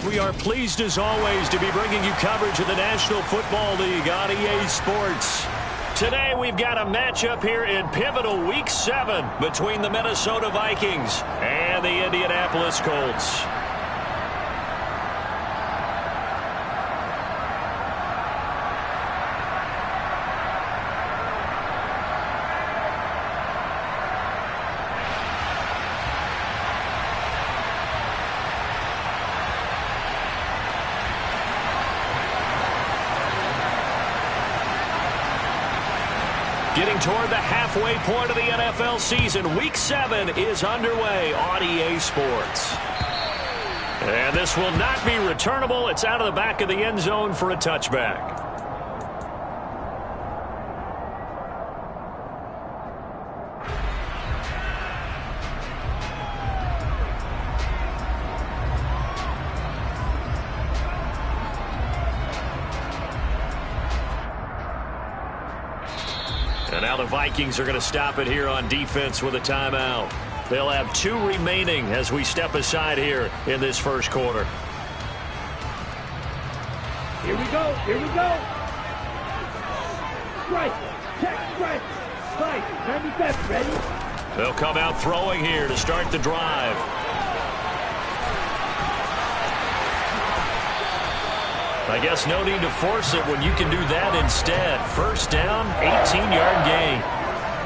We are pleased as always to be bringing you coverage of the National Football League on EA Sports. Today we've got a matchup here in pivotal Week 7 between the Minnesota Vikings and the Indianapolis Colts. Getting toward the halfway point of the NFL season, Week 7 is underway on EA Sports. And this will not be returnable. It's out of the back of the end zone for a touchback. And now the Vikings are going to stop it here on defense with a timeout. They'll have 2 remaining as we step aside here in this first quarter. Here we go. Here we go. Strike. Check. Strike. Strike. 97. Ready? They'll come out throwing here to start the drive. I guess no need to force it when you can do that instead. First down, 18-yard gain.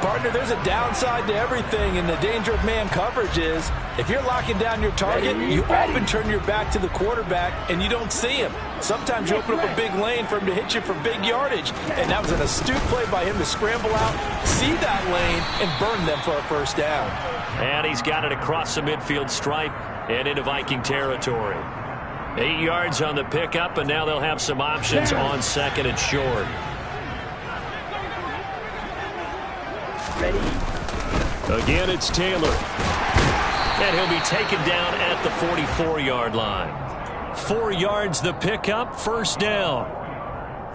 Partner, there's a downside to everything, and the danger of man coverage is if you're locking down your target, you often turn your back to the quarterback, and you don't see him. Sometimes you open up a big lane for him to hit you for big yardage, and that was an astute play by him to scramble out, see that lane, and burn them for a first down. And he's got it across the midfield stripe and into Viking territory. 8 yards on the pickup, and now they'll have some options on second and short. Ready? Again, it's Taylor. And he'll be taken down at the 44-yard line. 4 yards the pickup, first down.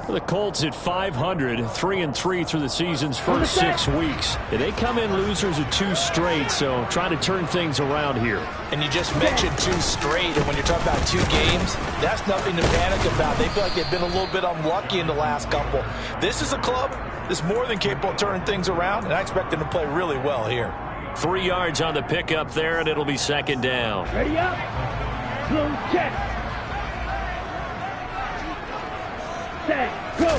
The Colts at 500, 3-3 through the season's first 6 weeks. And they come in losers of 2 straight, so trying to turn things around here. And you just mentioned 2 straight, and when you're talking about 2 games, that's nothing to panic about. They feel like they've been a little bit unlucky in the last couple. This is a club that's more than capable of turning things around, and I expect them to play really well here. 3 yards on the pickup there, and it'll be second down. Ready up. Slow check. Set. Go.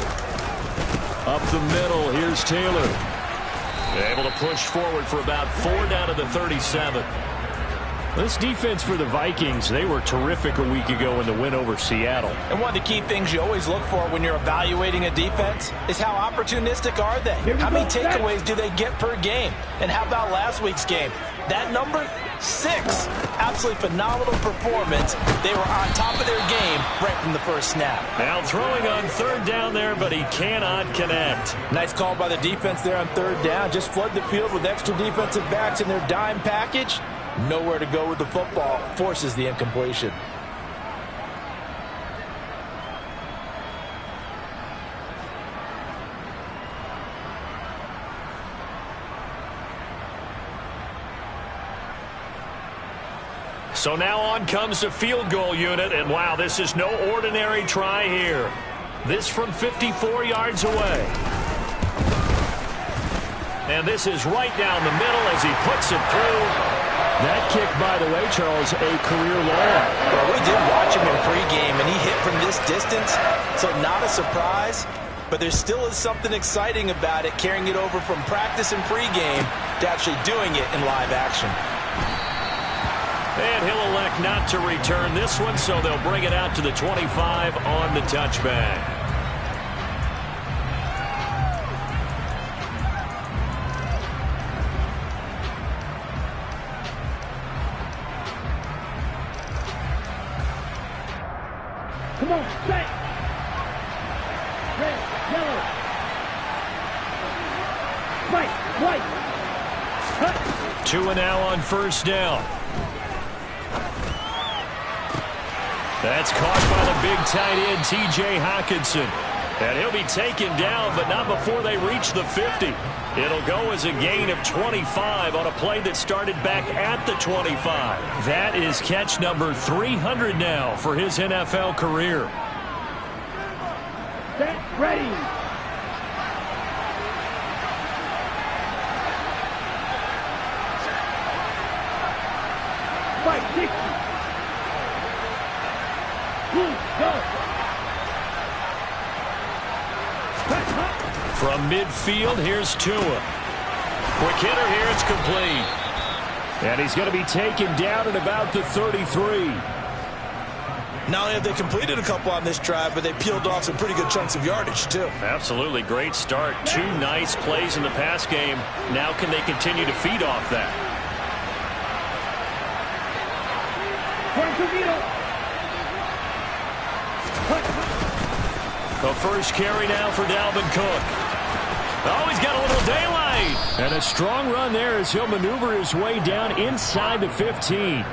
Up the middle, here's Taylor. Able to push forward for about 4 down to the 37. This defense for the Vikings, they were terrific a week ago in the win over Seattle. And one of the key things you always look for when you're evaluating a defense is how opportunistic are they? How many takeaways do they get per game? And how about last week's game? That number, 6. Absolutely phenomenal performance. They were on top of their game right from the first snap. Now throwing on third down there, but he cannot connect. Nice call by the defense there on third down. Just flood the field with extra defensive backs in their dime package. Nowhere to go with the football. Forces the incompletion. So now on comes the field goal unit, and wow, this is no ordinary try here. This from 54 yards away. And this is right down the middle as he puts it through. That kick, by the way, Charles, a career long. Well, we did watch him in pregame, and he hit from this distance, so not a surprise. But there still is something exciting about it, carrying it over from practice and pregame to actually doing it in live action. And he'll elect not to return this one, so they'll bring it out to the 25 on the touchback. Come on, set. Red, yellow. White. Cut. 2 and now on first down. That's caught by the big tight end, T.J. Hockenson. And he'll be taken down, but not before they reach the 50. It'll go as a gain of 25 on a play that started back at the 25. That is catch number 300 now for his NFL career. Set, ready. Fight, 60. Go. From midfield, here's Tua. Quick hitter here, it's complete. And he's going to be taken down at about the 33. Not only have they completed a couple on this drive, but they peeled off some pretty good chunks of yardage, too. Absolutely great start. 2 nice plays in the pass game. Now can they continue to feed off that? The first carry now for Dalvin Cook. Oh, he's got a little daylight. And a strong run there as he'll maneuver his way down inside the 15.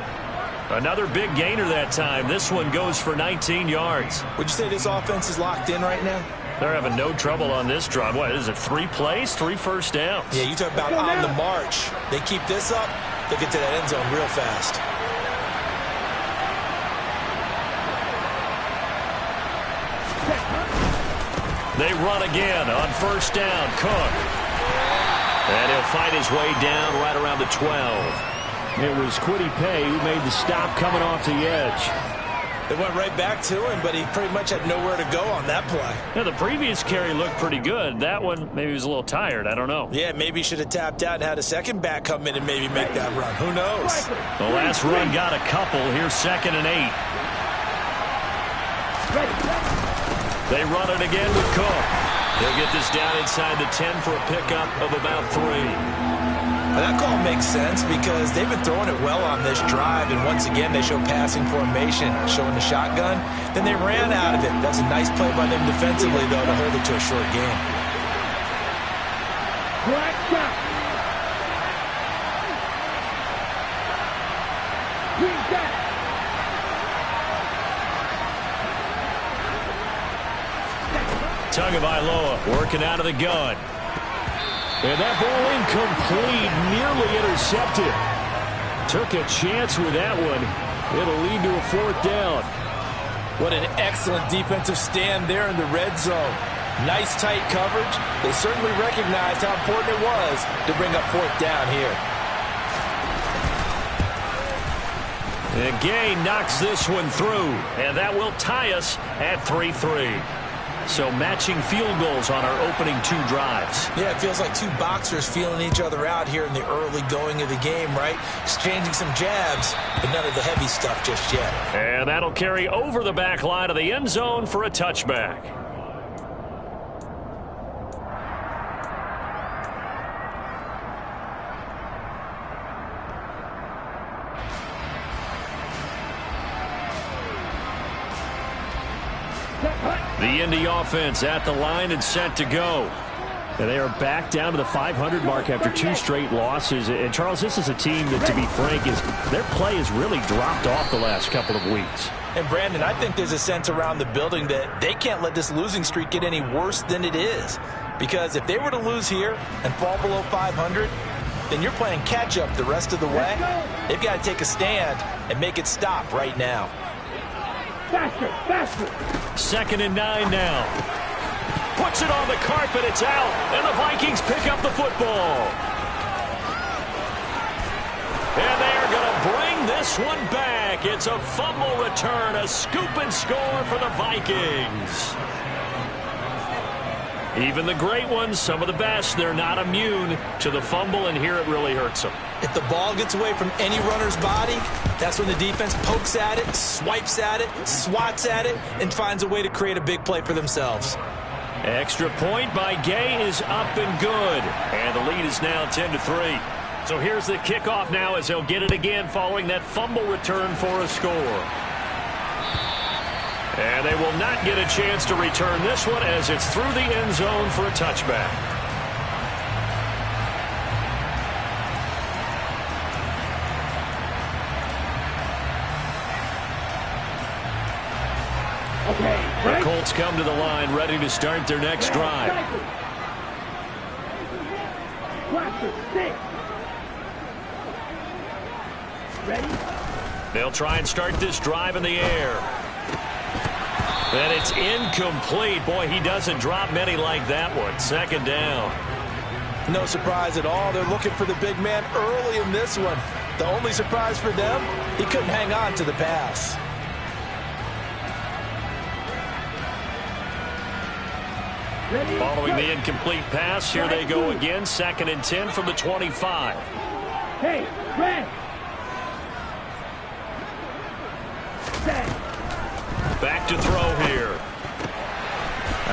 Another big gainer that time. This one goes for 19 yards. Would you say this offense is locked in right now? They're having no trouble on this drive. What is it, 3 plays, 3 first downs? Yeah, you talk about on the march. They keep this up, they get to that end zone real fast. They run again on first down. Cook. And he'll fight his way down right around the 12. It was Kwity Paye who made the stop coming off the edge. They went right back to him, but he pretty much had nowhere to go on that play. Yeah, the previous carry looked pretty good. That one, maybe he was a little tired. I don't know. Yeah, maybe he should have tapped out and had a second back come in and maybe make that run. Who knows? The last run got a couple. Here's 2nd and 8. They run it again with Cook. He'll get this down inside the 10 for a pickup of about 3. Well, that call makes sense because they've been throwing it well on this drive, and once again they show passing formation, showing the shotgun. Then they ran out of it. That's a nice play by them defensively, though, to hold it to a short game. Black shot. Green shot. Tagovailoa working out of the gun. And that ball incomplete, nearly intercepted. Took a chance with that one. It'll lead to a 4th down. What an excellent defensive stand there in the red zone. Nice tight coverage. They certainly recognized how important it was to bring up 4th down here. And Gay knocks this one through, and that will tie us at 3-3. So matching field goals on our opening 2 drives. Yeah, it feels like 2 boxers feeling each other out here in the early going of the game, right? Exchanging some jabs, but none of the heavy stuff just yet. And that'll carry over the back line of the end zone for a touchback. The Indy offense at the line and set to go. And they are back down to the 500 mark after 2 straight losses. And, Charles, this is a team that, to be frank, their play has really dropped off the last couple of weeks. And, Brandon, I think there's a sense around the building that they can't let this losing streak get any worse than it is. Because if they were to lose here and fall below 500, then you're playing catch-up the rest of the way. They've got to take a stand and make it stop right now. Faster, faster. 2nd and 9 now. Puts it on the carpet, it's out, and the Vikings pick up the football. And they are going to bring this one back. It's a fumble return, a scoop and score for the Vikings. Even the great ones, some of the best, they're not immune to the fumble, and here it really hurts them. If the ball gets away from any runner's body, that's when the defense pokes at it, swipes at it, swats at it, and finds a way to create a big play for themselves. Extra point by Gay is up and good. And the lead is now 10-3. So here's the kickoff now as they'll get it again following that fumble return for a score. And they will not get a chance to return this one as it's through the end zone for a touchback. The Colts come to the line, ready to start their next drive. They'll try and start this drive in the air. And it's incomplete. Boy, he doesn't drop many like that one. 2nd down. No surprise at all. They're looking for the big man early in this one. The only surprise for them, he couldn't hang on to the pass. Following the incomplete pass, here they go again. 2nd and 10 from the 25. Hey, Red. Back to throw here.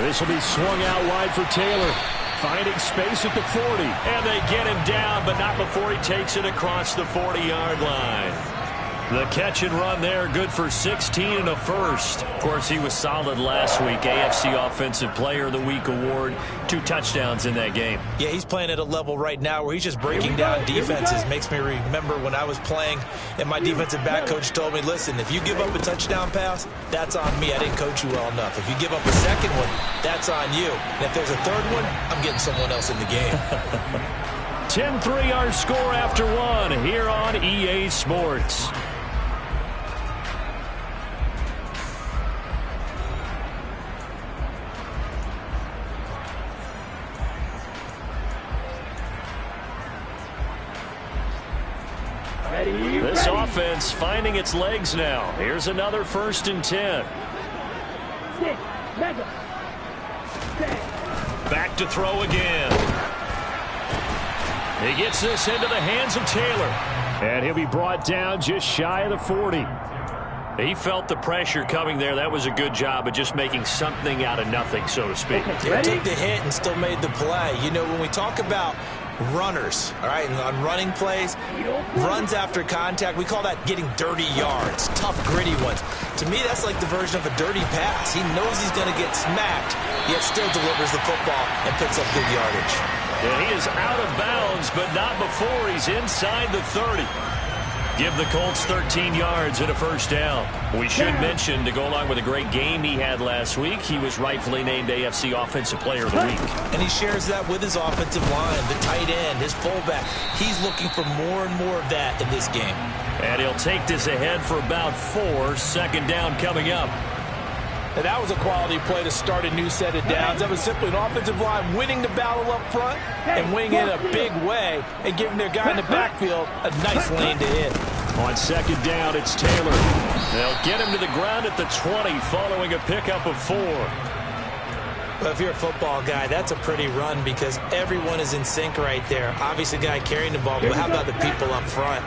This will be swung out wide for Taylor. Finding space at the 40. And they get him down, but not before he takes it across the 40-yard line. The catch and run there, good for 16 and a first. Of course, he was solid last week. AFC Offensive Player of the Week award. 2 touchdowns in that game. Yeah, he's playing at a level right now where he's just breaking down defenses. Makes me remember when I was playing and my defensive back coach told me, listen, if you give up a touchdown pass, that's on me. I didn't coach you well enough. If you give up a second one, that's on you. And if there's a third one, I'm getting someone else in the game. 10-3 our score after 1 here on EA Sports. This offense finding its legs now. Here's another 1st and 10. Back to throw again. He gets this into the hands of Taylor. And he'll be brought down just shy of the 40. He felt the pressure coming there. That was a good job of just making something out of nothing, so to speak. He took the hit and still made the play. You know, when we talk about runners, all right, and on running plays, runs after contact, we call that getting dirty yards, tough, gritty ones. To me, that's like the version of a dirty pass. He knows he's going to get smacked, yet still delivers the football and picks up good yardage. And he is out of bounds, but not before he's inside the 30. Give the Colts 13 yards and a 1st down. We should mention, to go along with a great game he had last week, he was rightfully named AFC Offensive Player of the Week. And he shares that with his offensive line, the tight end, his fullback. He's looking for more and more of that in this game. And he'll take this ahead for about 4. 2nd down coming up. And that was a quality play to start a new set of downs. That was simply an offensive line winning the battle up front and winning it a big way and giving their guy in the backfield a nice lane to hit. On 2nd down, it's Taylor. They'll get him to the ground at the 20 following a pickup of 4. Well, if you're a football guy, that's a pretty run because everyone is in sync right there. Obviously, the guy carrying the ball, but how about the people up front?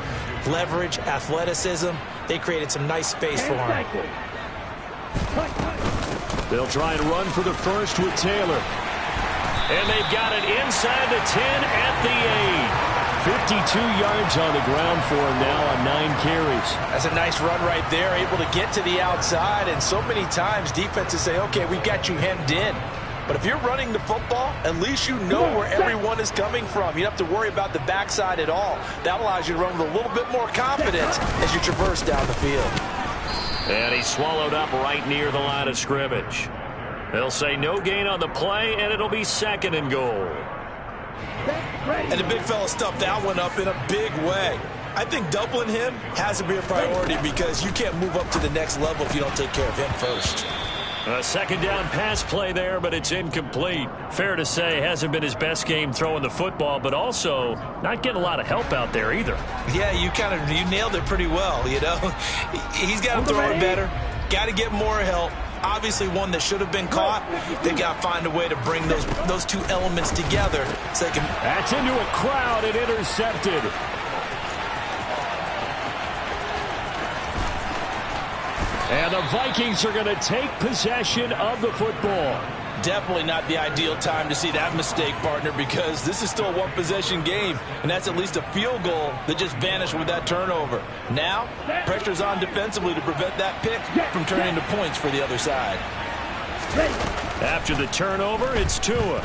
Leverage, athleticism, they created some nice space for him. They'll try and run for the 1st with Taylor. And they've got it inside the 10 at the 8. 52 yards on the ground for him now on 9 carries. That's a nice run right there, able to get to the outside. And so many times defenses say, okay, we've got you hemmed in. But if you're running the football, at least you know where everyone is coming from. You don't have to worry about the backside at all. That allows you to run with a little bit more confidence as you traverse down the field. And he's swallowed up right near the line of scrimmage. They'll say no gain on the play, and it'll be 2nd and goal. And the big fella stuffed that one up in a big way. I think doubling him has to be a priority because you can't move up to the next level if you don't take care of him first. A 2nd down pass play there, but it's incomplete. Fair to say, hasn't been his best game throwing the football, but also not getting a lot of help out there either. Yeah, you nailed it pretty well, you know. He's got to throw it better, got to get more help. Obviously one that should have been caught. They got to find a way to bring those 2 elements together so they can... That's into a crowd and intercepted. And the Vikings are going to take possession of the football. Definitely not the ideal time to see that mistake, partner, because this is still a one-possession game, and that's at least a field goal that just vanished with that turnover. Now, pressure's on defensively to prevent that pick from turning into points for the other side. After the turnover, it's Tua.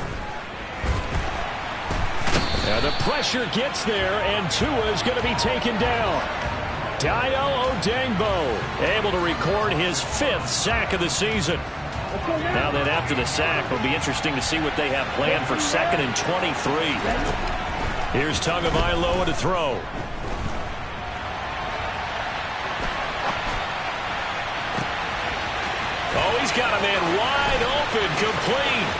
And the pressure gets there, and Tua is going to be taken down. Dio Odengbo able to record his 5th sack of the season. Now then, after the sack, it'll be interesting to see what they have planned for 2nd and 23. Here's Tagovailoa to throw. Oh, he's got a man wide open, complete.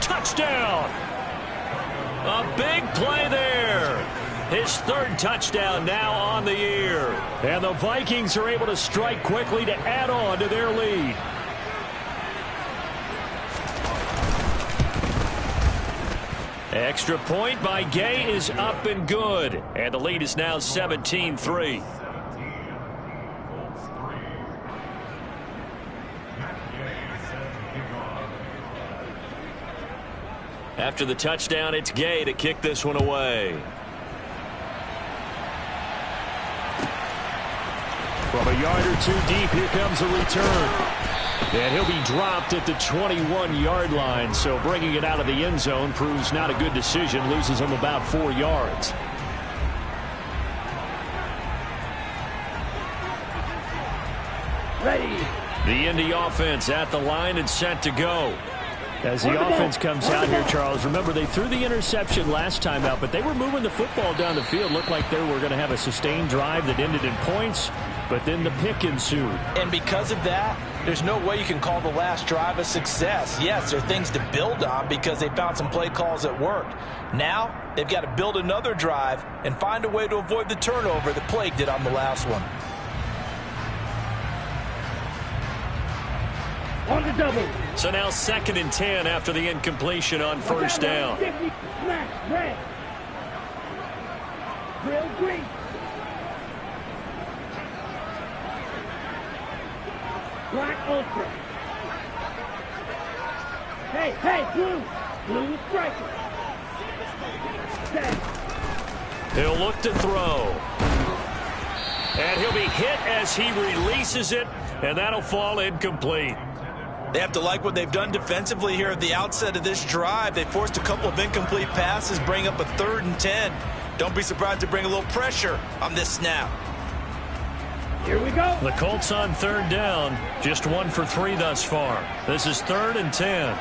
Touchdown. A big play there. His 3rd touchdown now on the year. And the Vikings are able to strike quickly to add on to their lead. Extra point by Gay is up and good. And the lead is now 17-3. After the touchdown, it's Gay to kick this one away. From a yard or 2 deep, here comes a return. And he'll be dropped at the 21-yard line, so bringing it out of the end zone proves not a good decision, loses him about 4 yards. Ready. The Indy offense at the line and set to go. As the offense comes out here, Charles, remember they threw the interception last time out, but they were moving the football down the field. Looked like they were going to have a sustained drive that ended in points, but then the pick ensued. And because of that, there's no way you can call the last drive a success. Yes, there are things to build on because they found some play calls that worked. Now, they've got to build another drive and find a way to avoid the turnover that plagued it on the last one. On the double. So now 2nd and 10 after the incompletion on 1st down. Smash, red. Grill green. Black ultra. Hey, blue. Blue striker. Set. He'll look to throw. And he'll be hit as he releases it, and that'll fall incomplete. They have to like what they've done defensively here at the outset of this drive. They forced a couple of incomplete passes, bring up a 3rd and 10. Don't be surprised to bring a little pressure on this snap. Here we go. The Colts on 3rd down, just 1 for 3 thus far. This is 3rd and 10.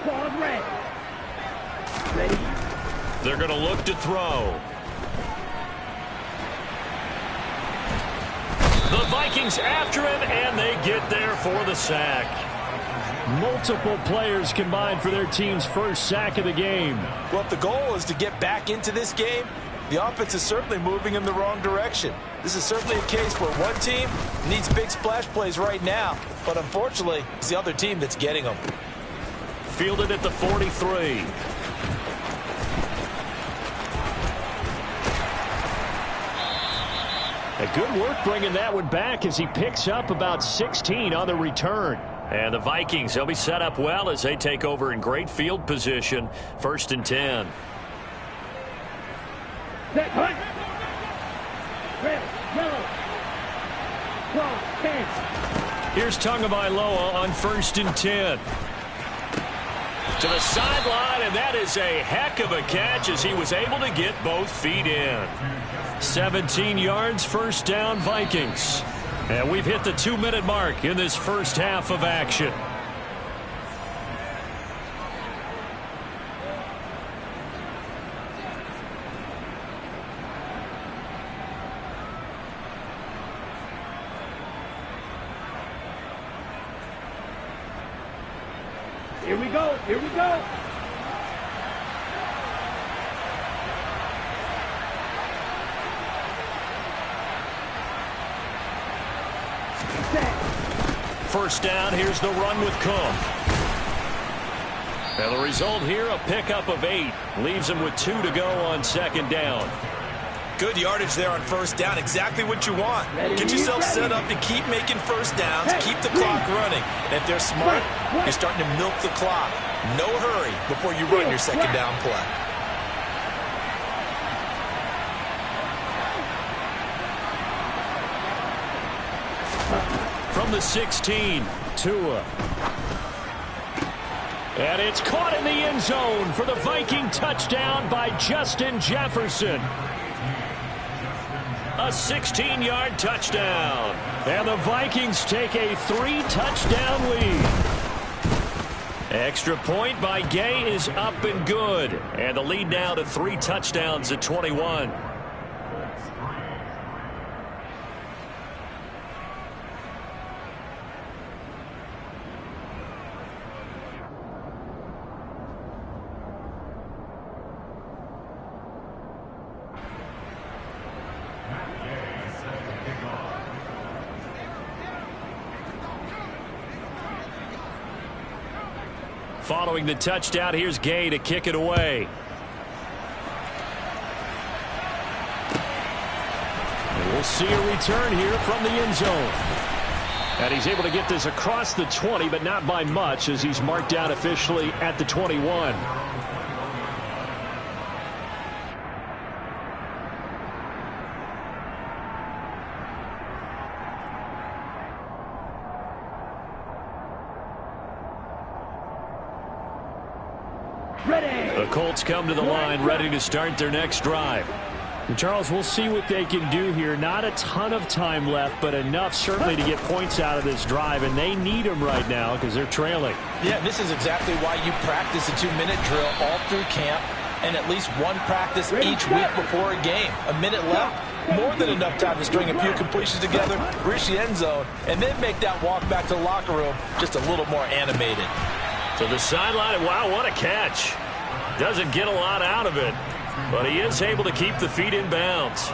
Quad red. Ready. They're going to look to throw. The Vikings after him, and they get there for the sack. Multiple players combined for their team's 1st sack of the game. Well, if the goal is to get back into this game, the offense is certainly moving in the wrong direction. This is certainly a case where one team needs big splash plays right now, but unfortunately, it's the other team that's getting them. Fielded at the 43. Good work bringing that one back as he picks up about 16 on the return. And the Vikings, they'll be set up well as they take over in great field position. 1st and 10. Set, hunt. Red, yellow. 12, 10. Here's Tagovailoa on 1st and 10. To the sideline, and that is a heck of a catch as he was able to get both feet in. 17 yards, 1st down, Vikings. And we've hit the 2-minute mark in this 1st half of action. Here we go. Here we go. First down, here's the run with Cook. And the result here, a pickup of 8. Leaves him with 2 to go on 2nd down. Good yardage there on 1st down. Exactly what you want. Get yourself set up to keep making 1st downs, keep the clock running. And if they're smart, you're starting to milk the clock. No hurry before you run your 2nd down play. From the 16, Tua. And it's caught in the end zone for the Viking touchdown by Justin Jefferson. A 16-yard touchdown. And the Vikings take a 3-touchdown lead. Extra point by Gay is up and good. And the lead now to 3 touchdowns at 21. Following the touchdown, here's Gay to kick it away. And we'll see a return here from the end zone. And he's able to get this across the 20, but not by much, as he's marked down officially at the 21. The Colts come to the line, ready to start their next drive. And Charles, we'll see what they can do here. Not a ton of time left, but enough certainly to get points out of this drive, and they need them right now because they're trailing. Yeah, this is exactly why you practice a 2-minute drill all through camp and at least one practice each week before a game. A minute left, more than enough time to string a few completions together, reach the end zone, and then make that walk back to the locker room just a little more animated. To the sideline, wow, what a catch. Doesn't get a lot out of it, but he is able to keep the feet in bounds.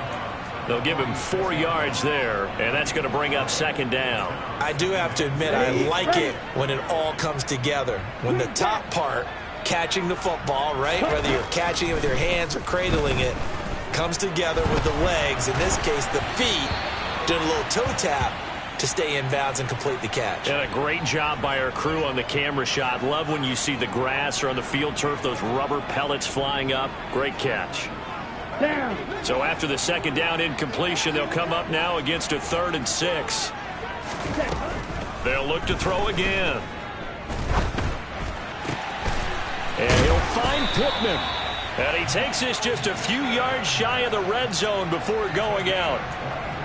They'll give him 4 yards there, and that's going to bring up second down. I do have to admit, I like it when it all comes together. When the top part, catching the football, right, whether you're catching it with your hands or cradling it, comes together with the legs, in this case the feet, doing a little toe tap to stay in bounds and complete the catch. And a great job by our crew on the camera shot. Love when you see the grass or on the field turf, those rubber pellets flying up. Great catch. Down. So after the second down incompletion, they'll come up now against a 3rd and 6. They'll look to throw again. And he'll find Pittman. And he takes this just a few yards shy of the red zone before going out.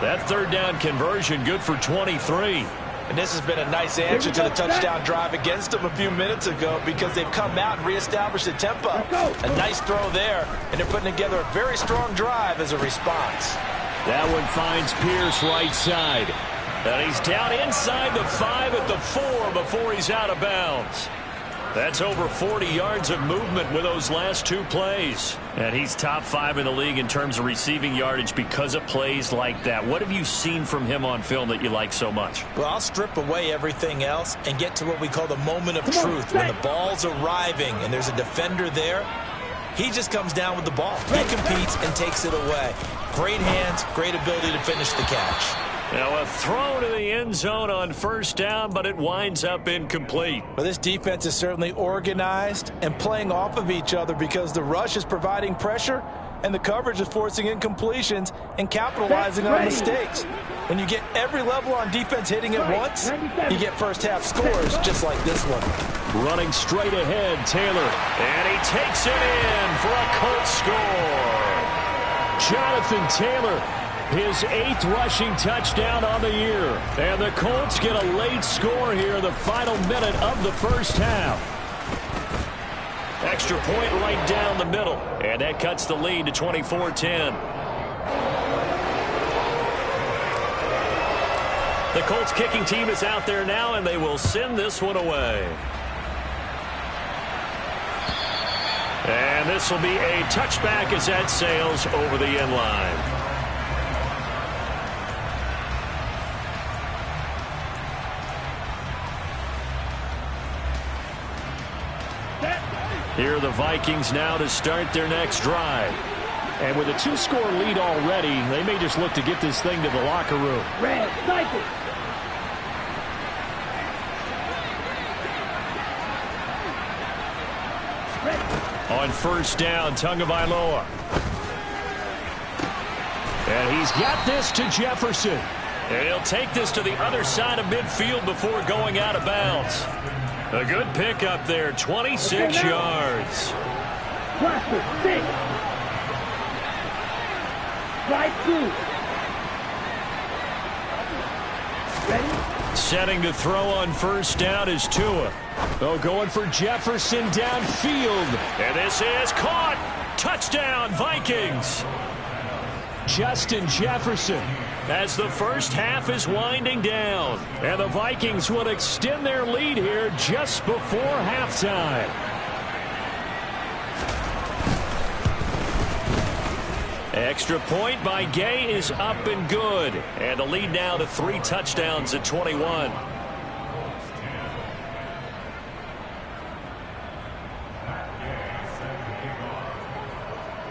That 3rd down conversion good for 23. And this has been a nice answer to the touchdown drive against them a few minutes ago because they've come out and reestablished the tempo. A nice throw there, and they're putting together a very strong drive as a response. That one finds Pierce right side. And he's down inside the 5 at the 4 before he's out of bounds. That's over 40 yards of movement with those last 2 plays. And he's top 5 in the league in terms of receiving yardage because of plays like that. What have you seen from him on film that you like so much? Well, I'll strip away everything else and get to what we call the moment of truth. When the ball's arriving and there's a defender there, he just comes down with the ball. He competes and takes it away. Great hands, great ability to finish the catch. Now a throw to the end zone on 1st down, but it winds up incomplete. Well, this defense is certainly organized and playing off of each other because the rush is providing pressure and the coverage is forcing incompletions and capitalizing on mistakes. When you get every level on defense hitting at once, you get first-half scores just like this one. Running straight ahead, Taylor. And he takes it in for a Colts score. Jonathan Taylor, his 8th rushing touchdown on the year. And the Colts get a late score here, the final minute of the 1st half. Extra point right down the middle. And that cuts the lead to 24-10. The Colts kicking team is out there now, and they will send this one away. And this will be a touchback as that sails over the end line. Here are the Vikings now to start their next drive. And with a 2-score lead already, they may just look to get this thing to the locker room. Red, snipe it. On 1st down, Tagovailoa. And he's got this to Jefferson. And he'll take this to the other side of midfield before going out of bounds. A good pickup there, 26 yards. Cluster, 6. Right through. Ready? Setting to throw on first down is Tua. Oh, going for Jefferson downfield. And this is caught. Touchdown, Vikings. Justin Jefferson as the first half is winding down. And the Vikings will extend their lead here just before halftime. Extra point by Gay is up and good. And the lead now to 3 touchdowns at 21.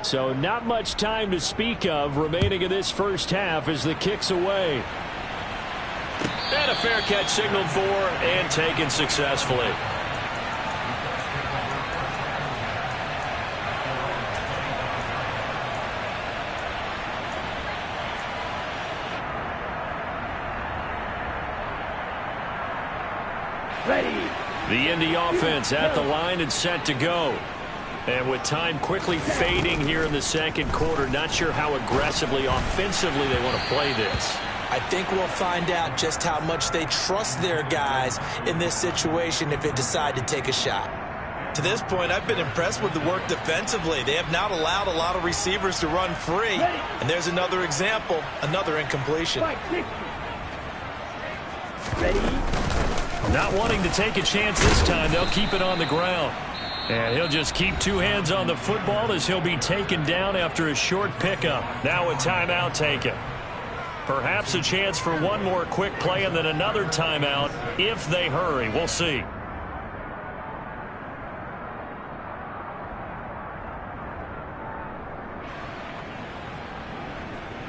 So not much time to speak of remaining in this first half as the kick's away. And a fair catch signaled for and taken successfully. Ready. The Indy offense at the line and set to go. And with time quickly fading here in the second quarter, not sure how aggressively, offensively they want to play this. I think we'll find out just how much they trust their guys in this situation if they decide to take a shot. To this point, I've been impressed with the work defensively. They have not allowed a lot of receivers to run free. And there's another example, another incompletion. Ready. Not wanting to take a chance this time, they'll keep it on the ground. And he'll just keep 2 hands on the football as he'll be taken down after a short pickup. Now a timeout taken. Perhaps a chance for one more quick play and then another timeout if they hurry. We'll see.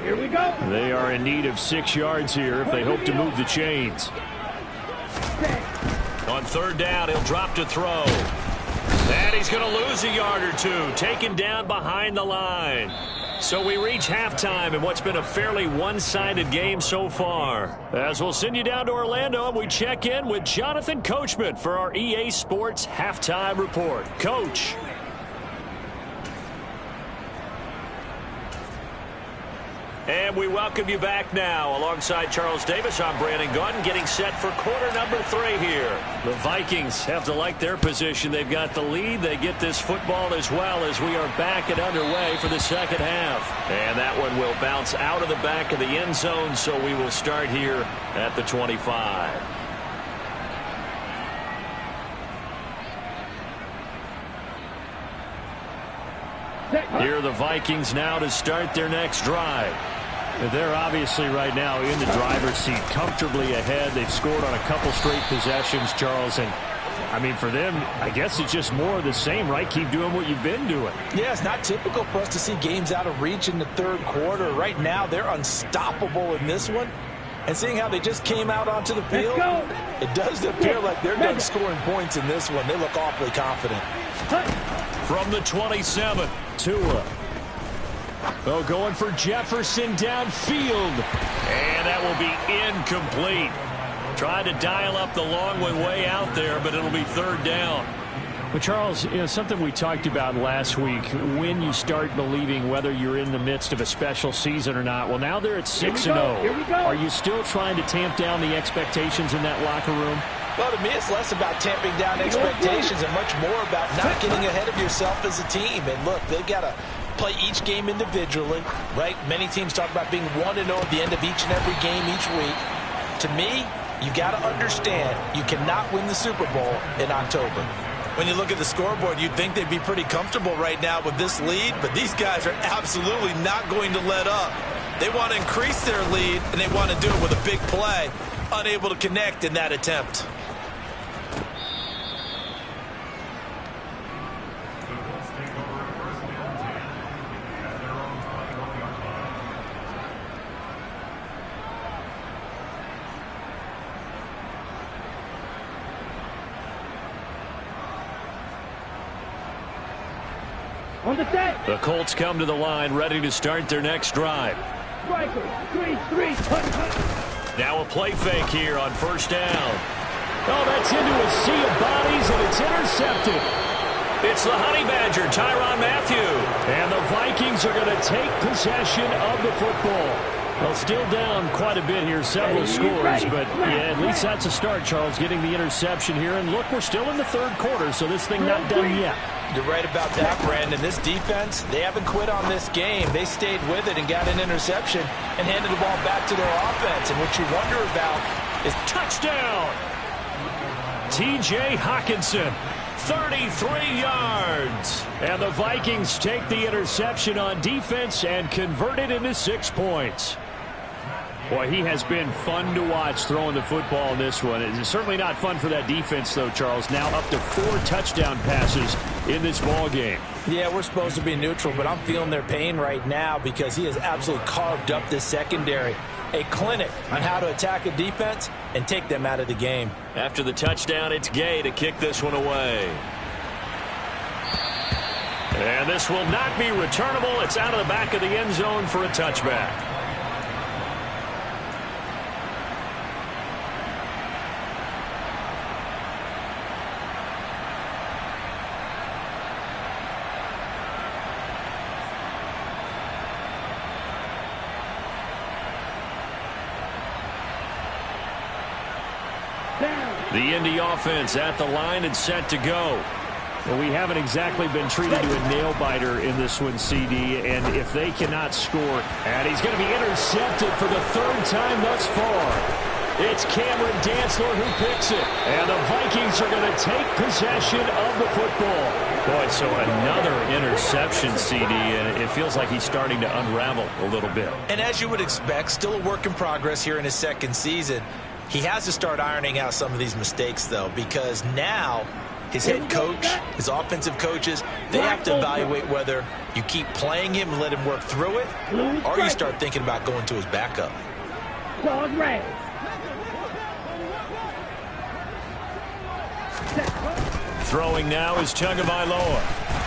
Here we go. They are in need of 6 yards here if they hope to move the chains. On third down, he'll drop to throw. And he's going to lose a yard or 2, taken down behind the line. So we reach halftime in what's been a fairly one-sided game so far. As we'll send you down to Orlando, and we check in with Jonathan Coachman for our EA Sports Halftime Report. Coach. And we welcome you back now. Alongside Charles Davis, I'm Brandon Gaudin, getting set for quarter number 3 here. The Vikings have to like their position. They've got the lead. They get this football as well as we are back and underway for the second half. And that one will bounce out of the back of the end zone, so we will start here at the 25. Here are the Vikings now to start their next drive. They're obviously right now in the driver's seat, comfortably ahead. They've scored on a couple straight possessions, Charles. And, I mean, for them, I guess it's just more of the same, right? Keep doing what you've been doing. Yeah, it's not typical for us to see games out of reach in the third quarter. Right now, they're unstoppable in this one. And seeing how they just came out onto the field, it does appear like they're done scoring points in this one. They look awfully confident. From the 27, Tua. Oh, going for Jefferson downfield. And that will be incomplete. Trying to dial up the long way out there, but it'll be third down. Well, Charles, you know, something we talked about last week, when you start believing whether you're in the midst of a special season or not. Well, now they're at 6-0. Are you still trying to tamp down the expectations in that locker room? Well, to me, it's less about tamping down expectations and much more about not getting ahead of yourself as a team. And look, they've got to play each game individually, right? Many teams talk about being 1-0 at the end of each and every game each week. To me, you've got to understand you cannot win the Super Bowl in October. When you look at the scoreboard, you'd think they'd be pretty comfortable right now with this lead, but these guys are absolutely not going to let up. They want to increase their lead, and they want to do it with a big play. Unable to connect in that attempt. The Colts come to the line, ready to start their next drive. Striker, 3-3. Now a play fake here on first down. Oh, that's into a sea of bodies, and it's intercepted. It's the Honey Badger, Tyrann Mathieu. And the Vikings are going to take possession of the football. Well, still down quite a bit here, several scores, but yeah, at least that's a start, Charles, getting the interception here. And look, we're still in the third quarter, so this thing not done yet. You're right about that, Brandon. This defense, they haven't quit on this game. They stayed with it and got an interception and handed the ball back to their offense. And what you wonder about is touchdown. T.J. Hockenson, 33 yards. And the Vikings take the interception on defense and convert it into 6 points. Boy, he has been fun to watch throwing the football in this one. It's certainly not fun for that defense, though, Charles. Now up to 4 touchdown passes in this ball game. Yeah, we're supposed to be neutral, but I'm feeling their pain right now because he has absolutely carved up this secondary. A clinic on how to attack a defense and take them out of the game. After the touchdown, it's Gay to kick this one away. And this will not be returnable. It's out of the back of the end zone for a touchback. The Indy offense at the line and set to go. Well, we haven't exactly been treated to a nail-biter in this one, CD, and if they cannot score, and he's going to be intercepted for the 3rd time thus far. It's Cameron Dantzler who picks it, and the Vikings are going to take possession of the football. Boy, so another interception, CD, and it feels like he's starting to unravel a little bit. And as you would expect, still a work in progress here in his 2nd season. He has to start ironing out some of these mistakes, though, because now his head coach, his offensive coaches, they have to evaluate whether you keep playing him and let him work through it, or you start thinking about going to his backup. Throwing now is Tagovailoa.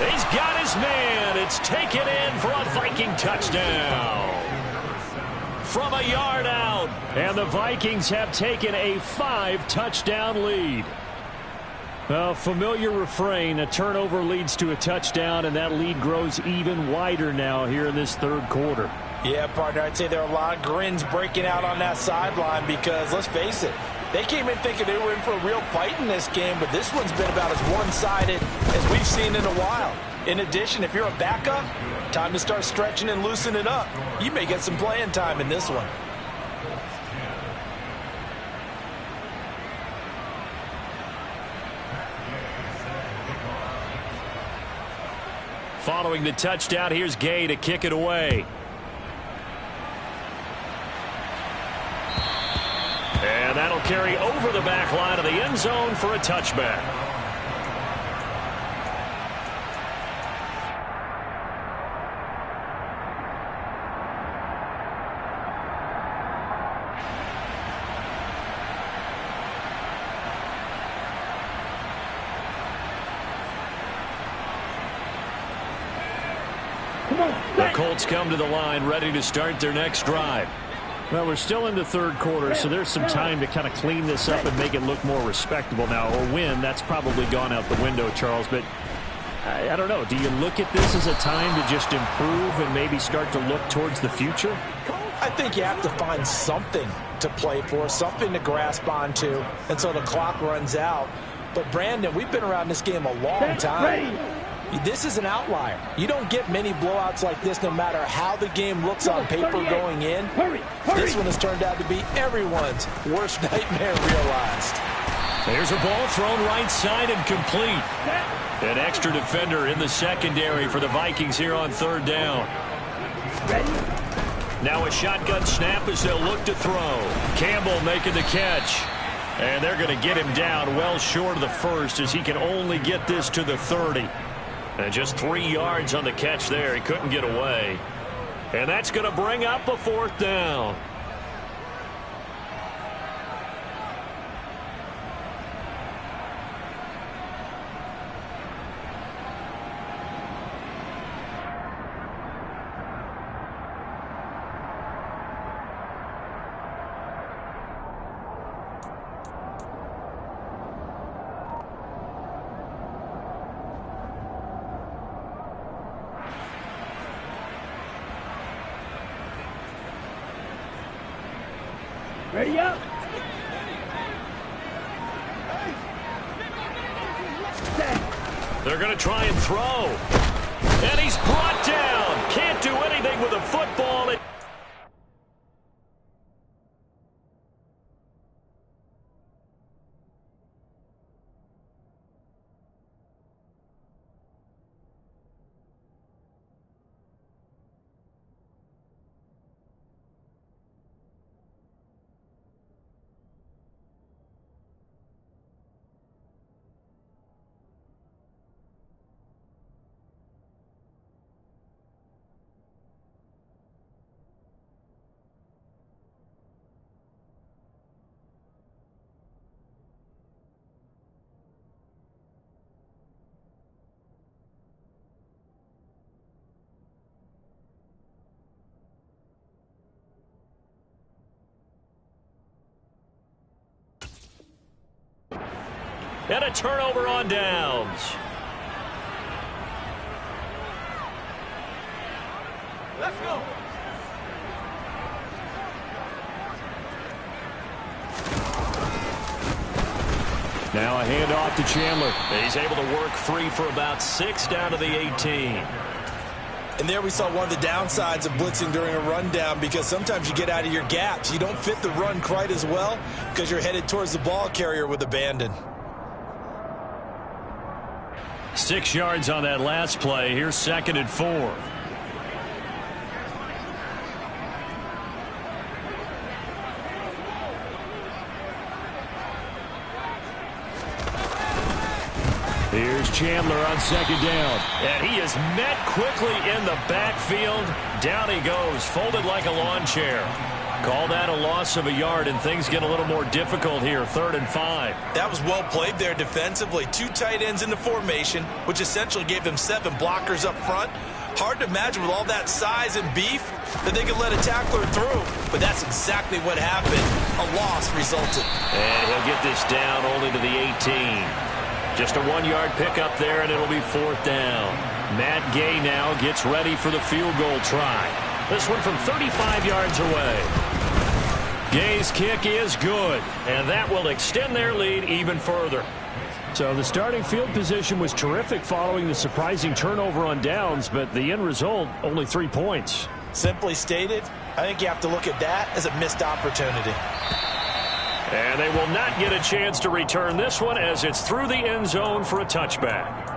He's got his man. It's taken in for a Viking touchdown. From a yard out. And the Vikings have taken a 5-touchdown lead. A familiar refrain, a turnover leads to a touchdown, and that lead grows even wider now here in this 3rd quarter. Yeah, partner, I'd say there are a lot of grins breaking out on that sideline because, let's face it, they came in thinking they were in for a real fight in this game, but this one's been about as one-sided as we've seen in a while. In addition, if you're a backup, time to start stretching and loosening up. You may get some playing time in this one. Following the touchdown, here's Gay to kick it away. And that'll carry over the back line of the end zone for a touchback. The Colts come to the line ready to start their next drive. Well, we're still in the 3rd quarter, so there's some time to kind of clean this up and make it look more respectable now. A win, that's probably gone out the window, Charles, but I don't know. Do you look at this as a time to just improve and maybe start to look towards the future? I think you have to find something to play for, something to grasp onto until the clock runs out. But, Brandon, we've been around this game a long time. This is an outlier. You don't get many blowouts like this no matter how the game looks on paper going in. This one has turned out to be everyone's worst nightmare realized. There's a ball thrown right side and complete. An extra defender in the secondary for the Vikings here on 3rd down. Now a shotgun snap as they'll look to throw. Campbell making the catch. And they're going to get him down well short of the 1st as he can only get this to the 30. And just 3 yards on the catch there. He couldn't get away. And that's going to bring up a 4th down. Ready up. They're going to try and throw. And he's brought down. Can't do anything with a football. And a turnover on downs. Let's go. Now a handoff to Chandler. He's able to work free for about 6 down to the 18. And there we saw one of the downsides of blitzing during a rundown, because sometimes you get out of your gaps. You don't fit the run quite as well because you're headed towards the ball carrier with abandon. 6 yards on that last play. Here's 2nd and 4. Here's Chandler on 2nd down. And he is met quickly in the backfield. Down he goes, folded like a lawn chair. Call that a loss of a yard, and things get a little more difficult here. 3rd and 5. That was well played there defensively. 2 tight ends in the formation, which essentially gave them 7 blockers up front. Hard to imagine with all that size and beef that they could let a tackler through. But that's exactly what happened. A loss resulted. And he'll get this down only to the 18. Just a 1-yard pickup there, and it'll be 4th down. Matt Gay now gets ready for the field goal try. This one from 35 yards away. Gay's kick is good, and that will extend their lead even further. So the starting field position was terrific following the surprising turnover on downs, but the end result, only 3 points. Simply stated, I think you have to look at that as a missed opportunity. And they will not get a chance to return this one as it's through the end zone for a touchback.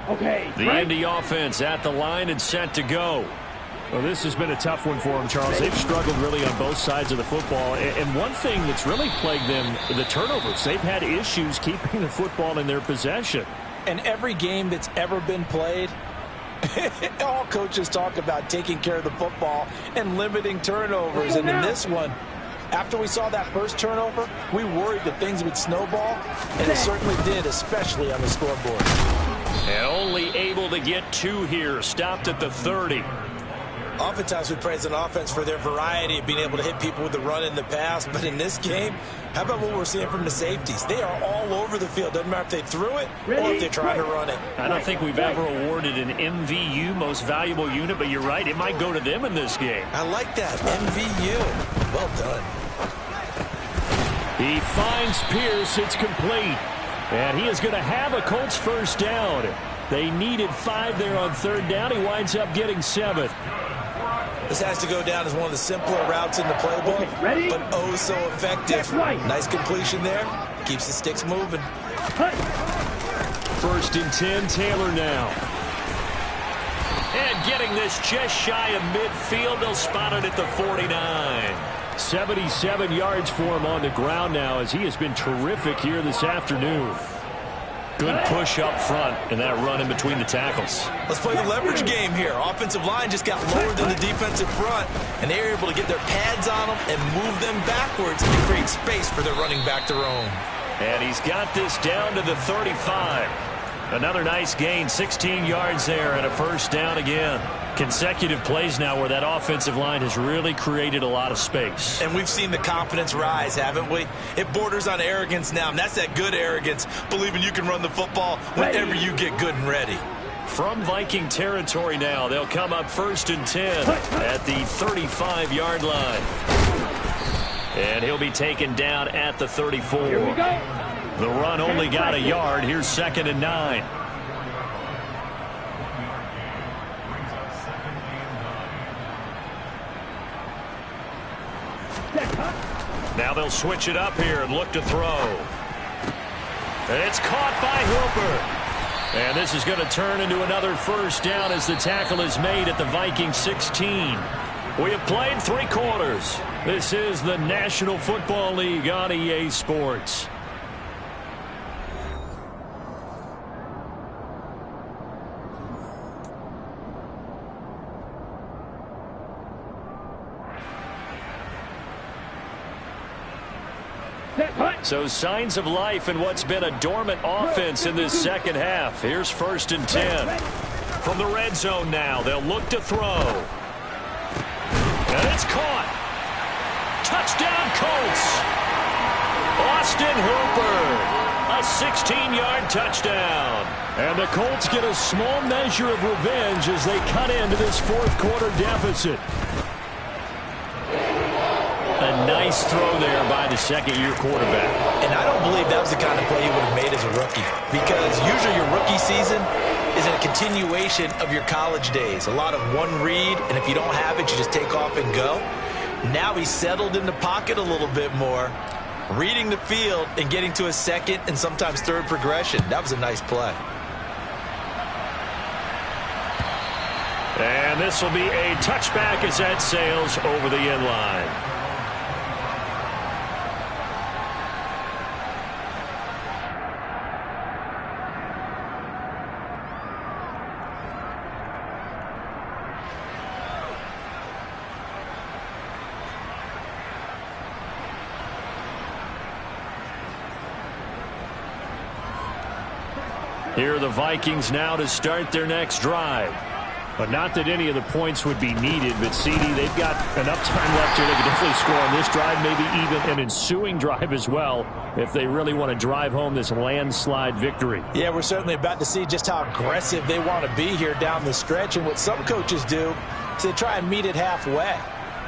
Okay. The Indy offense at the line and set to go. Well, this has been a tough one for them, Charles. They've struggled really on both sides of the football. And one thing that's really plagued them, the turnovers. They've had issues keeping the football in their possession. And every game that's ever been played, all coaches talk about taking care of the football and limiting turnovers. And in this one, after we saw that first turnover, we worried that things would snowball, and it certainly did, especially on the scoreboard. And only able to get 2 here, stopped at the 30. Oftentimes we praise an offense for their variety of being able to hit people with the run in the pass, but in this game, how about what we're seeing from the safeties? They are all over the field. Doesn't matter if they threw it or if they're trying to run it. I don't think we've ever awarded an MVU, most valuable unit, but you're right, it might go to them in this game. I like that, MVU. Well done. He finds Pierce. It's complete. And he is going to have a Colts first down. They needed 5 there on 3rd down. He winds up getting 7. This has to go down as one of the simpler routes in the playbook, but oh so effective. Nice completion there. Keeps the sticks moving. 1st and 10, Taylor now. And getting this just shy of midfield. They'll spot it at the 49. 77 yards for him on the ground now, as he has been terrific here this afternoon. Good push up front and that run in between the tackles. Let's play the leverage game here. Offensive line just got lower than the defensive front, and they were able to get their pads on them and move them backwards and create space for their running back to roam. And he's got this down to the 35. Another nice gain, 16 yards there and a first down again. Consecutive plays now where that offensive line has really created a lot of space. And we've seen the confidence rise, haven't we? It borders on arrogance now, and that's that good arrogance, believing you can run the football whenever you get good and ready. From Viking territory now, they'll come up 1st and 10 at the 35-yard line. And he'll be taken down at the 34. Here we go. The run only got a yard. Here's 2nd and 9. Now they'll switch it up here and look to throw. And it's caught by Hooper. And this is going to turn into another 1st down as the tackle is made at the Vikings 16. We have played 3 quarters. This is the National Football League on EA Sports. So signs of life in what's been a dormant offense in this second half. Here's 1st and 10. From the red zone now, they'll look to throw. And it's caught. Touchdown, Colts. Austin Hooper. A 16-yard touchdown. And the Colts get a small measure of revenge as they cut into this 4th quarter deficit. A nice throw there by the 2nd-year quarterback. And I don't believe that was the kind of play he would have made as a rookie, because usually your rookie season is a continuation of your college days. A lot of one read, and if you don't have it, you just take off and go. Now he's settled in the pocket a little bit more, reading the field and getting to a 2nd and sometimes 3rd progression. That was a nice play. And this will be a touchback as that sails over the end line. Here are the Vikings now to start their next drive. But not that any of the points would be needed, but CD, they've got enough time left here. They can definitely score on this drive, maybe even an ensuing drive as well, if they really want to drive home this landslide victory. Yeah, we're certainly about to see just how aggressive they want to be here down the stretch. And what some coaches do is they try and meet it halfway,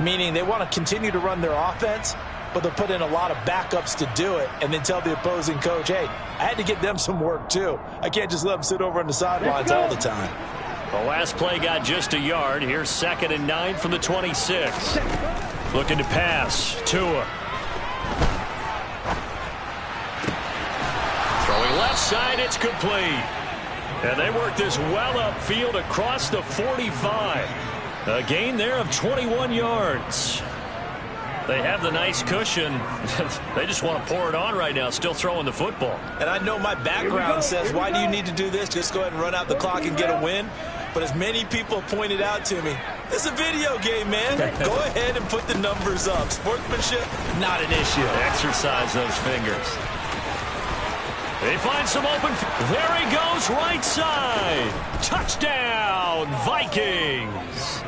meaning they want to continue to run their offense, but they'll put in a lot of backups to do it and then tell the opposing coach, hey, I had to get them some work too. I can't just let them sit over on the sidelines all the time. The last play got just a yard. Here's 2nd and 9 from the 26. Looking to pass. Tua. Throwing left side, it's complete. And they work this well upfield across the 45. A gain there of 21 yards. They have the nice cushion. They just want to pour it on right now, still throwing the football. And I know my background says, why do you need to do this? Just go ahead and run out the clock and get a win. But as many people pointed out to me, it's a video game, man. Go ahead and put the numbers up. Sportsmanship, not an issue. Exercise those fingers. They find some open. There he goes, right side. Touchdown, Vikings.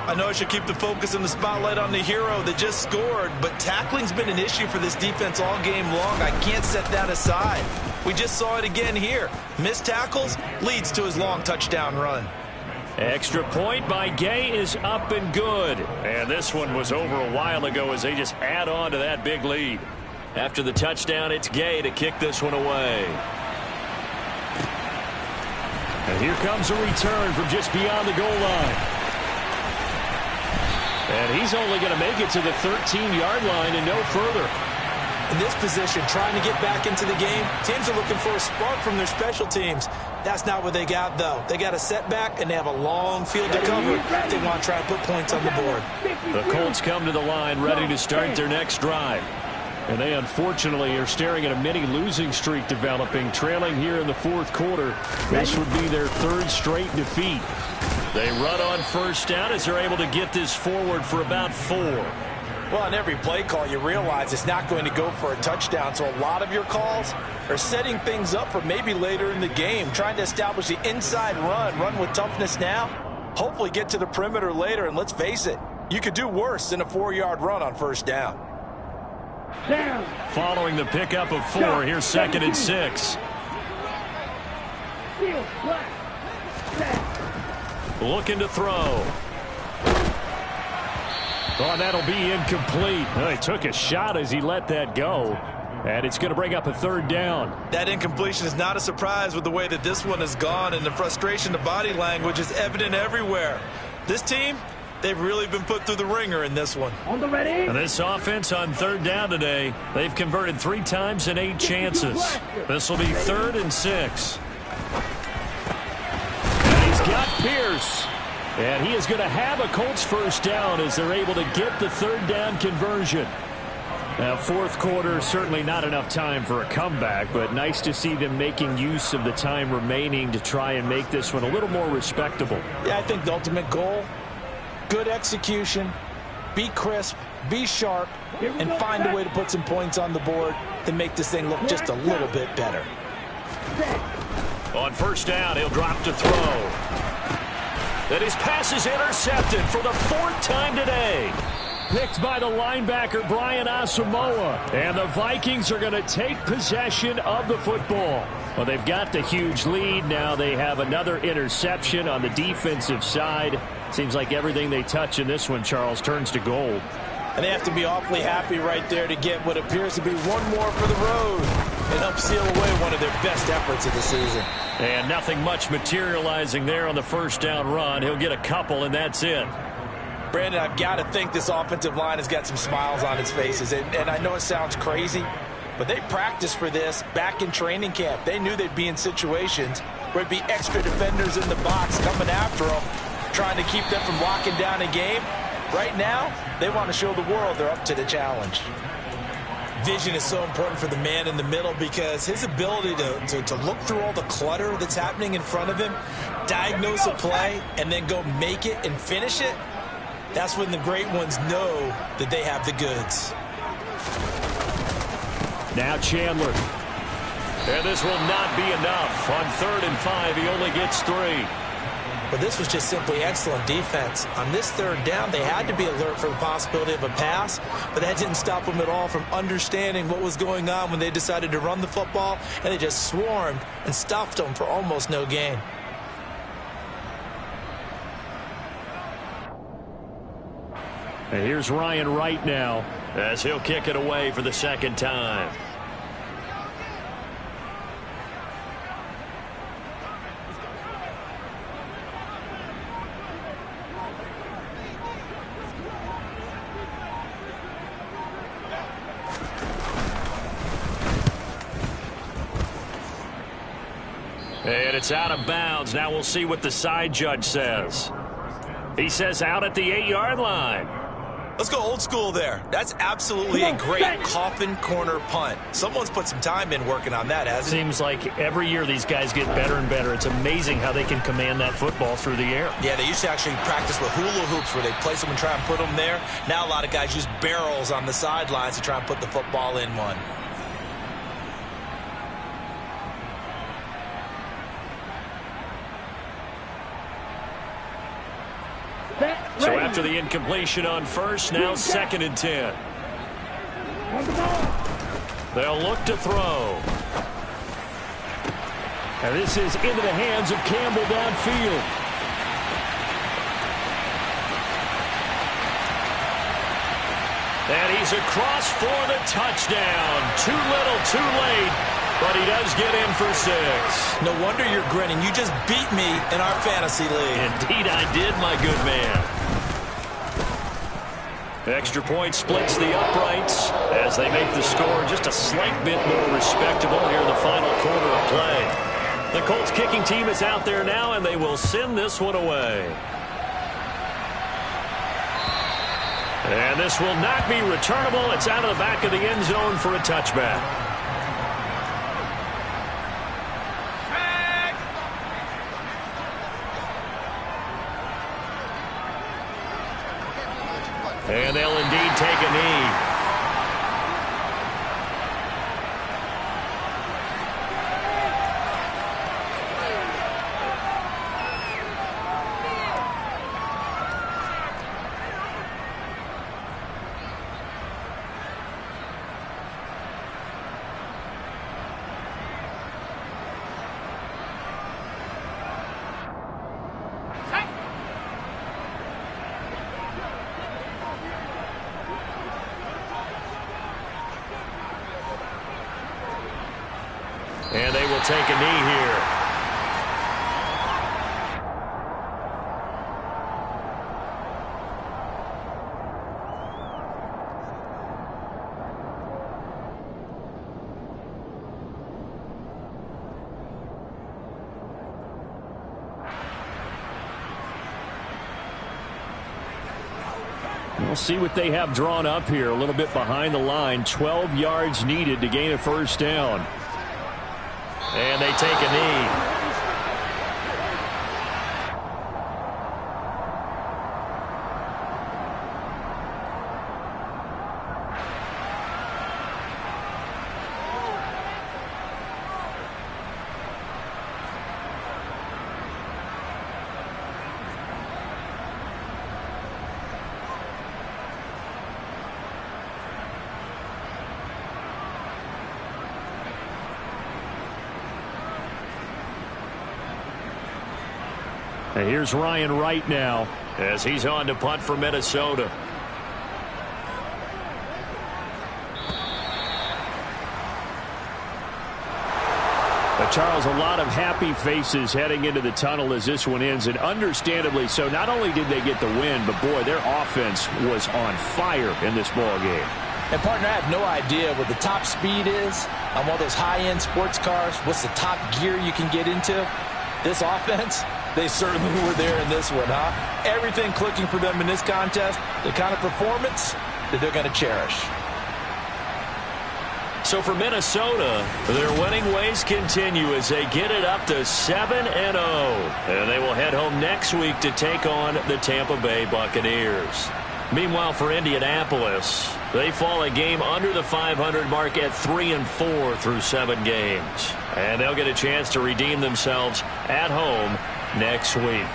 I know I should keep the focus and the spotlight on the hero that just scored, but tackling's been an issue for this defense all game long. I can't set that aside. We just saw it again here. Missed tackles leads to his long touchdown run. Extra point by Gay is up and good. And this one was over a while ago as they just add on to that big lead. After the touchdown, it's Gay to kick this one away. And here comes a return from just beyond the goal line. And he's only going to make it to the 13-yard line and no further. In this position, trying to get back into the game, teams are looking for a spark from their special teams. That's not what they got, though. They got a setback, and they have a long field to cover if they want to try and put points on the board. The Colts come to the line ready to start their next drive. And they unfortunately are staring at a mini losing streak developing, trailing here in the 4th quarter. This would be their 3rd straight defeat. They run on 1st down as they're able to get this forward for about 4. Well, on every play call, you realize it's not going to go for a touchdown. So a lot of your calls are setting things up for maybe later in the game, trying to establish the inside run with toughness now, hopefully get to the perimeter later. And let's face it, you could do worse than a 4-yard run on 1st down. Following the pickup of 4, here's 2nd and 6. Looking to throw. Oh, that'll be incomplete. Oh, he took a shot as he let that go. And it's going to bring up a third down. That incompletion is not a surprise with the way that this one has gone, and the frustration, the body language is evident everywhere. This team, they've really been put through the ringer in this one. On the ready. And this offense on third down today, they've converted 3 times in 8 chances. This will be 3rd and 6. And he's got Pierce. And he is going to have a Colts first down as they're able to get the third down conversion. Now, fourth quarter, certainly not enough time for a comeback, but nice to see them making use of the time remaining to try and make this one a little more respectable. Yeah, I think the ultimate goal, good execution, be crisp, be sharp, and find a way to put some points on the board to make this thing look just a little bit better. On first down, he'll drop to throw. That his pass is intercepted for the 4th time today. Picked by the linebacker, Brian Asamoah. And the Vikings are going to take possession of the football. Well, they've got the huge lead. Now they have another interception on the defensive side. Seems like everything they touch in this one, Charles, turns to gold. And they have to be awfully happy right there to get what appears to be one more for the road and help seal away one of their best efforts of the season. And nothing much materializing there on the first down run. He'll get a couple, and that's it. Brandon, I've got to think this offensive line has got some smiles on its faces. And I know it sounds crazy, but they practiced for this back in training camp. They knew they'd be in situations where it'd be extra defenders in the box coming after them, trying to keep them from locking down a game. Right now, they want to show the world they're up to the challenge. Vision is so important for the man in the middle because his ability to look through all the clutter that's happening in front of him, diagnose a play, and then go make it and finish it, that's when the great ones know that they have the goods. Now Chandler. And this will not be enough. On 3rd and 5, he only gets 3. But this was just simply excellent defense. On this 3rd down, they had to be alert for the possibility of a pass, but that didn't stop them at all from understanding what was going on when they decided to run the football, and they just swarmed and stuffed them for almost no gain. And here's Ryan Wright now as he'll kick it away for the 2nd time. And it's out of bounds. Now we'll see what the side judge says. He says out at the 8-yard line. Let's go old school there. That's absolutely a great coffin corner punt. Someone's put some time in working on that, hasn't it? Seems like every year these guys get better and better. It's amazing how they can command that football through the air. Yeah, they used to actually practice with hula hoops where they place them and try and put them there. Now a lot of guys use barrels on the sidelines to try and put the football in one. So after the incompletion on first, now 2nd and 10. They'll look to throw. And this is into the hands of Campbell downfield. And he's across for the touchdown. Too little, too late. But he does get in for 6. No wonder you're grinning. You just beat me in our fantasy league. Indeed I did, my good man. Extra point splits the uprights as they make the score just a slight bit more respectable here in the final quarter of play. The Colts kicking team is out there now, and they will send this one away. And this will not be returnable. It's out of the back of the end zone for a touchback. And they'll indeed take a knee. take a knee here. We'll see what they have drawn up here. A little bit behind the line. 12 yards needed to gain a first down. And they take a knee. And here's Ryan Wright now as he's on to punt for Minnesota. But Charles, a lot of happy faces heading into the tunnel as this one ends, and understandably so. Not only did they get the win, but boy, their offense was on fire in this ball game. And partner, I have no idea what the top speed is on one of those high-end sports cars. What's the top gear you can get into? This offense, they certainly were there in this one, huh? Everything clicking for them in this contest, the kind of performance that they're going to cherish. So for Minnesota, their winning ways continue as they get it up to 7-0. And they will head home next week to take on the Tampa Bay Buccaneers. Meanwhile, for Indianapolis, they fall a game under the 500 mark at 3-4 through 7 games. And they'll get a chance to redeem themselves at home next week.